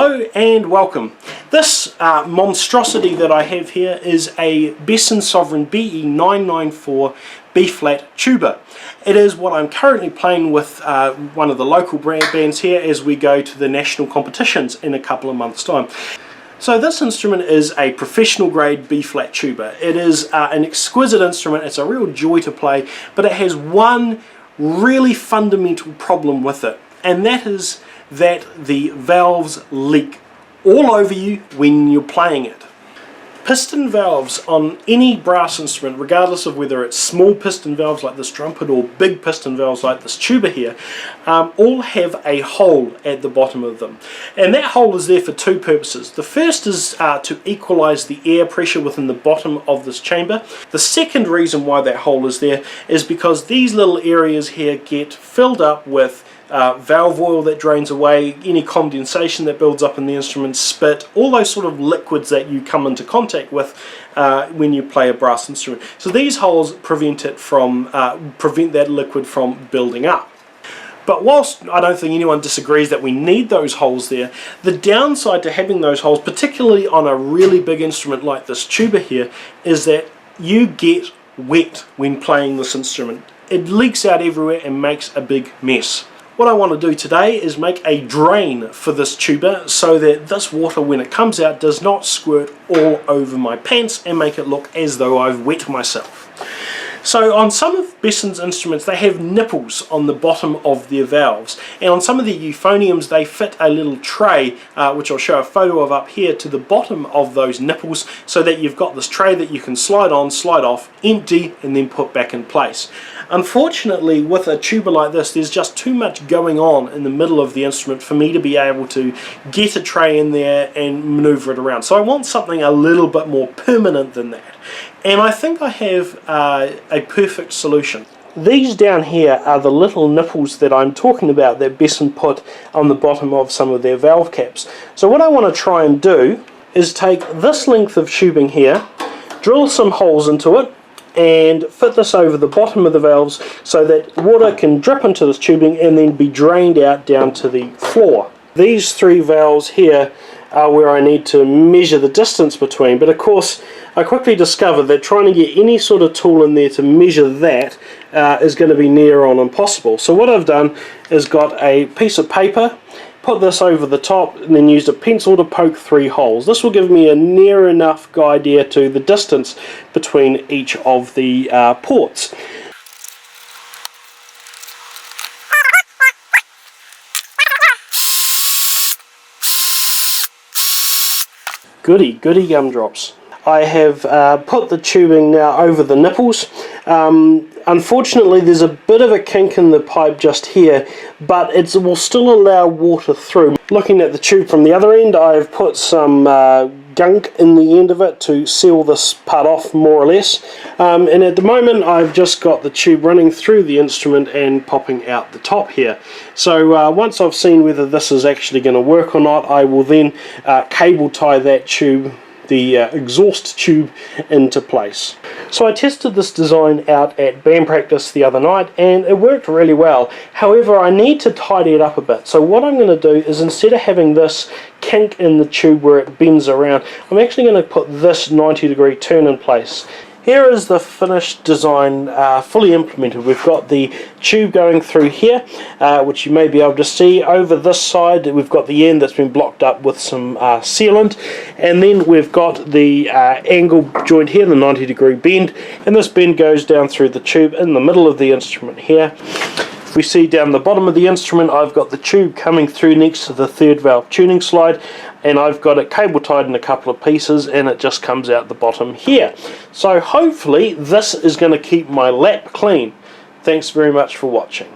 Hello and welcome. This monstrosity that I have here is a Besson Sovereign BE994 B-flat tuba. It is what I'm currently playing with one of the local bands here as we go to the national competitions in a couple of months' time. So this instrument is a professional grade B-flat tuba. It is an exquisite instrument, it's a real joy to play, but it has one really fundamental problem with it, and that is that the valves leak all over you when you're playing it. Piston valves on any brass instrument, regardless of whether it's small piston valves like this trumpet or big piston valves like this tuba here, all have a hole at the bottom of them. And that hole is there for two purposes. The first is to equalize the air pressure within the bottom of this chamber. The second reason why that hole is there is because these little areas here get filled up with valve oil that drains away, any condensation that builds up in the instrument, spit, all those sort of liquids that you come into contact with when you play a brass instrument. So these holes prevent it from prevent that liquid from building up. But whilst I don't think anyone disagrees that we need those holes there, the downside to having those holes, particularly on a really big instrument like this tuba here, is that you get wet when playing this instrument. It leaks out everywhere and makes a big mess. What I want to do today is make a drain for this tuba so that this water, when it comes out, does not squirt all over my pants and make it look as though I've wet myself. So on some of Besson's instruments they have nipples on the bottom of their valves, and on some of the euphoniums they fit a little tray, which I'll show a photo of up here, to the bottom of those nipples, so that you've got this tray that you can slide on, slide off, empty and then put back in place. Unfortunately, with a tuba like this, there's just too much going on in the middle of the instrument for me to be able to get a tray in there and maneuver it around. So I want something a little bit more permanent than that. And I think I have a perfect solution. These down here are the little nipples that I'm talking about that Besson put on the bottom of some of their valve caps. So what I want to try and do is take this length of tubing here, drill some holes into it, and fit this over the bottom of the valves so that water can drip into this tubing and then be drained out down to the floor. These three valves here are where I need to measure the distance between, but of course I quickly discovered that trying to get any sort of tool in there to measure that is going to be near on impossible. So what I've done is got a piece of paper, put this over the top, and then used a pencil to poke 3 holes. This will give me a near enough idea to the distance between each of the ports. Goody gumdrops. I have put the tubing now over the nipples. Unfortunately there's a bit of a kink in the pipe just here, but it will still allow water through. Looking at the tube from the other end, I've put some gunk in the end of it to seal this part off more or less, and at the moment I've just got the tube running through the instrument and popping out the top here. So once I've seen whether this is actually going to work or not, I will then cable tie that tube, the exhaust tube, into place. So I tested this design out at band practice the other night and it worked really well. However, I need to tidy it up a bit. So what I'm going to do is, instead of having this kink in the tube where it bends around, I'm actually going to put this 90-degree turn in place. Here is the finished design fully implemented. We've got the tube going through here, which you may be able to see. Over this side we've got the end that's been blocked up with some sealant, and then we've got the angle joint here, the 90-degree bend, and this bend goes down through the tube in the middle of the instrument here. If we see down the bottom of the instrument, I've got the tube coming through next to the 3rd valve tuning slide, and I've got it cable tied in a couple of pieces, and it just comes out the bottom here. So hopefully this is going to keep my lap clean. Thanks very much for watching.